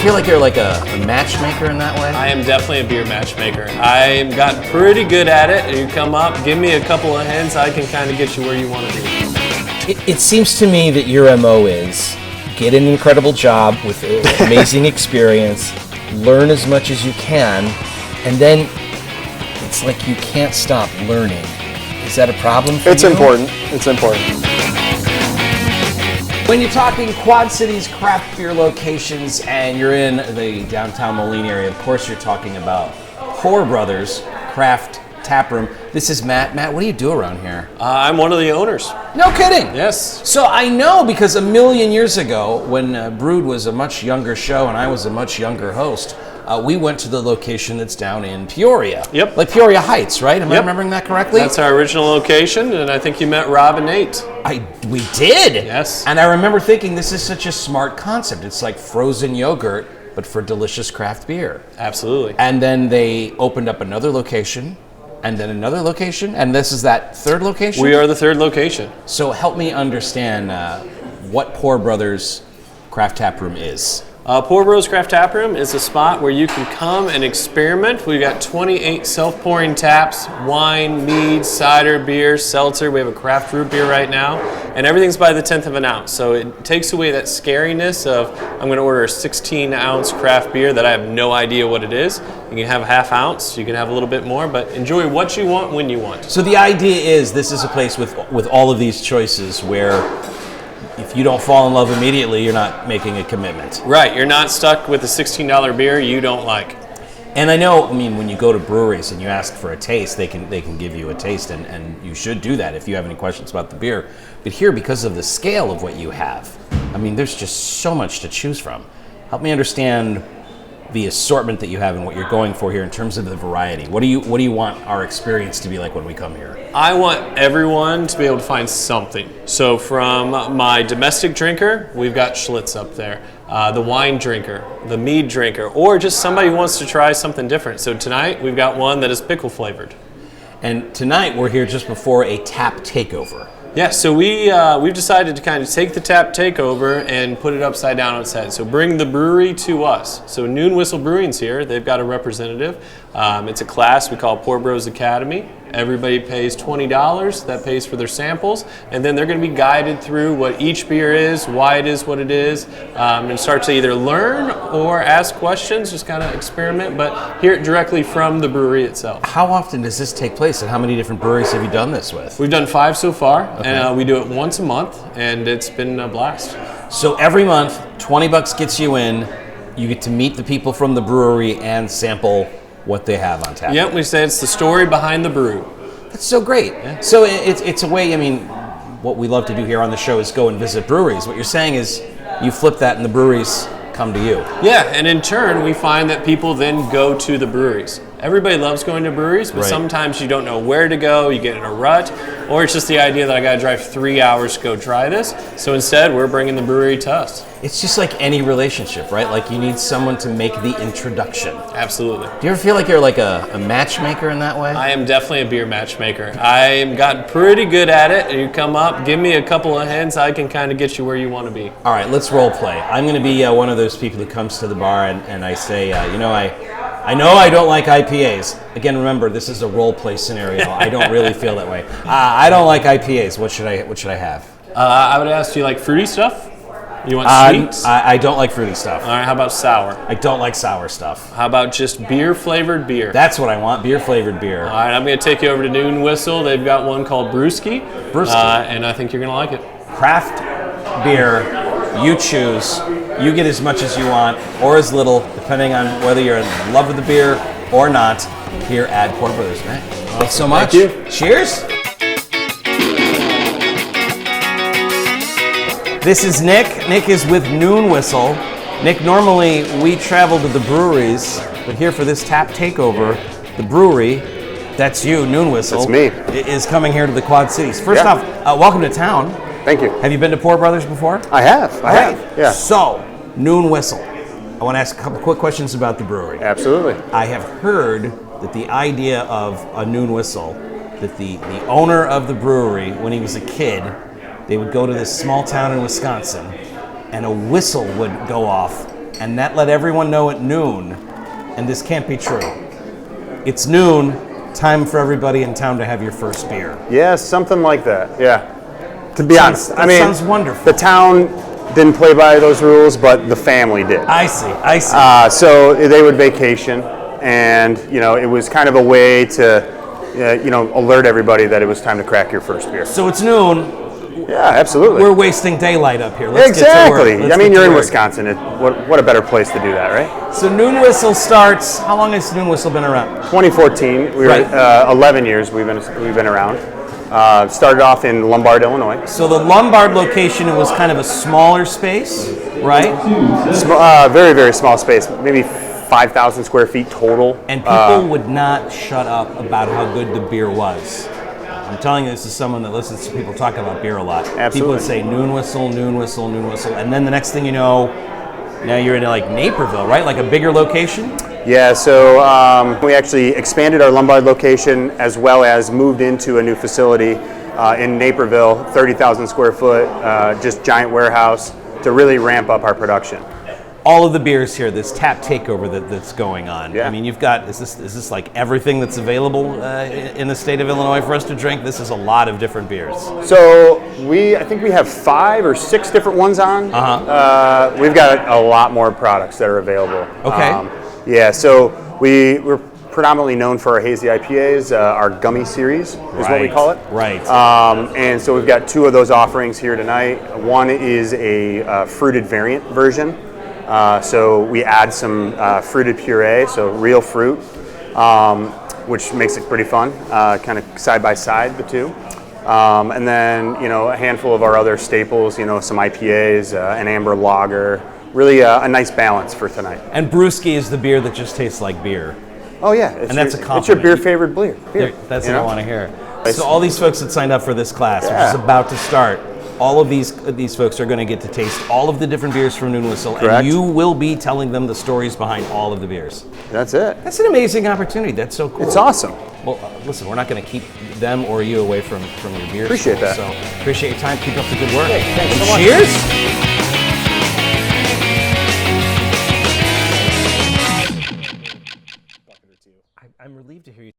feel like you're like a matchmaker in that way? I am definitely a beer matchmaker. I've gotten pretty good at it. You come up, give me a couple of hints, I can kind of get you where you want to be. It seems to me that your MO is get an incredible job with amazing experience, learn as much as you can, and then it's like you can't stop learning. Is that a problem for you? It's important. It's important. When you're talking Quad Cities craft beer locations and you're in the downtown Moline area, of course you're talking about Pour Brothers Craft Taproom. This is Matt. Matt, what do you do around here? I'm one of the owners. No kidding. Yes. So I know because a million years ago, when Brewed was a much younger show and I was a much younger host, we went to the location that's down in Peoria. Yep. Like Peoria Heights, right? Am I remembering that correctly? That's our original location, and I think you met Rob and Nate. We did. Yes. And I remember thinking this is such a smart concept. It's like frozen yogurt, but for delicious craft beer. Absolutely. And then they opened up another location, and then another location, and this is that third location? We are the third location. So help me understand what Pour Brothers Craft Taproom is. Pour Bros Craft Taproom is a spot where you can come and experiment. We've got 28 self-pouring taps, wine, mead, cider, beer, seltzer. We have a craft root beer right now, and everything's by the 10th of an ounce. So it takes away that scariness of, I'm going to order a 16-ounce craft beer that I have no idea what it is. You can have a half ounce, you can have a little bit more, but enjoy what you want when you want. So the idea is this is a place with all of these choices where if you don't fall in love immediately, you're not making a commitment. Right, you're not stuck with a $16 beer you don't like. And I know, when you go to breweries and you ask for a taste, they can give you a taste, and you should do that if you have any questions about the beer. But here, because of the scale of what you have, there's just so much to choose from. Help me understand the assortment that you have and what you're going for here in terms of the variety. What do you want our experience to be like when we come here? I want everyone to be able to find something. So from my domestic drinker, we've got Schlitz up there. The wine drinker, the mead drinker, or just somebody who wants to try something different. So tonight we've got one that is pickle flavored. And tonight we're here just before a tap takeover. Yeah, so we've decided to kind of take the tap takeover and put it upside down on its head. So bring the brewery to us. So Noon Whistle Brewing's here. They've got a representative. It's a class we call Pour Bros Academy. Everybody pays $20. That pays for their samples. And then they're going to be guided through what each beer is, why it is what it is, and start to either learn or ask questions, just kind of experiment, but hear it directly from the brewery itself. How often does this take place, and how many different breweries have you done this with? We've done 5 so far, okay. And we do it once a month, and it's been a blast. So every month, $20 gets you in. You get to meet the people from the brewery and sample what they have on tap. Yep, we say it's the story behind the brew. That's so great. Yeah. So it's a way, what we love to do here on the show is go and visit breweries. What you're saying is you flip that and the breweries come to you. Yeah, and in turn, we find that people then go to the breweries. Everybody loves going to breweries, but sometimes you don't know where to go, you get in a rut, or it's just the idea that I gotta drive 3 hours to go try this. So instead, we're bringing the brewery to us. It's just like any relationship, right? Like you need someone to make the introduction. Absolutely. Do you ever feel like you're like a matchmaker in that way? I am definitely a beer matchmaker. I've gotten pretty good at it. You come up, give me a couple of hints, I can kind of get you where you want to be. All right, let's role play. I'm going to be one of those people who comes to the bar and I say, I know I don't like IPAs. Again, remember, this is a role play scenario. I don't really feel that way. I don't like IPAs. What should I have? I would ask, do you like fruity stuff? You want sweet? I don't like fruity stuff. All right, how about sour? I don't like sour stuff. How about just beer-flavored beer? That's what I want, beer-flavored beer. All right, I'm going to take you over to Noon Whistle. They've got one called Brewski. And I think you're going to like it. Craft beer, you choose. You get as much as you want, or as little, depending on whether you're in love with the beer or not, here at Pour Brothers. Matt, thanks so much. Thank you. Cheers. This is Nick. Nick is with Noon Whistle. Nick, normally we travel to the breweries, but here for this tap takeover, the brewery, that's you, Noon Whistle. That's me. Is coming here to the Quad Cities. First off, welcome to town. Thank you. Have you been to Pour Brothers before? I have. I have. Yeah. So, Noon Whistle. I want to ask a couple quick questions about the brewery. Absolutely. I have heard that the idea of a Noon Whistle, that the owner of the brewery, when he was a kid, they would go to this small town in Wisconsin, and a whistle would go off and that let everyone know at noon, and this can't be true. It's noon, time for everybody in town to have your first beer. Yeah, something like that. Yeah. To be honest, That sounds wonderful. The town didn't play by those rules, but the family did. I see. So they would vacation, and it was kind of a way to, alert everybody that it was time to crack your first beer. So it's noon. Yeah, absolutely. We're wasting daylight up here. Let's Exactly. Get to work. I mean, you're in Wisconsin. What a better place to do that, right? So Noon Whistle starts. How long has Noon Whistle been around? 2014. We were Right. 11 years. We've been around. Started off in Lombard, Illinois. So the Lombard location, it was kind of a smaller space, right? Very, very small space. Maybe 5,000 square feet total. And people would not shut up about how good the beer was. I'm telling you this as someone that listens to people talk about beer a lot. Absolutely. People would say Noon Whistle, Noon Whistle, Noon Whistle, and then the next thing you know, now you're in like Naperville, right? Like a bigger location? Yeah, so we actually expanded our Lombard location as well as moved into a new facility in Naperville, 30,000 square foot, just giant warehouse to really ramp up our production. All of the beers here, this tap takeover that's going on. Yeah. I mean, you've got, is this like everything that's available in the state of Illinois for us to drink? This is a lot of different beers. So I think we have 5 or 6 different ones on. We've got a lot more products that are available. Okay. Yeah, so we're predominantly known for our hazy IPAs, our gummy series is what we call it. Right. And so we've got 2 of those offerings here tonight. One is a fruited variant version. So we add some fruited puree, so real fruit, which makes it pretty fun, kind of side by side, the two. And then, a handful of our other staples, some IPAs, an amber lager, really a nice balance for tonight. And Brewski is the beer that just tastes like beer. Oh yeah, And that's a compliment. It's your beer favorite beer. That's what I want to hear. So all these folks that signed up for this class, which is about to start, all of these folks are going to get to taste all of the different beers from Noon Whistle, Correct. and you will be telling them the stories behind all of the beers. That's it. That's an amazing opportunity. That's so cool. It's awesome. Well, listen, we're not going to keep them or you away from your beers. Appreciate that. So appreciate your time. Keep up the good work. Hey, thanks And so much. cheers. I'm relieved to hear you.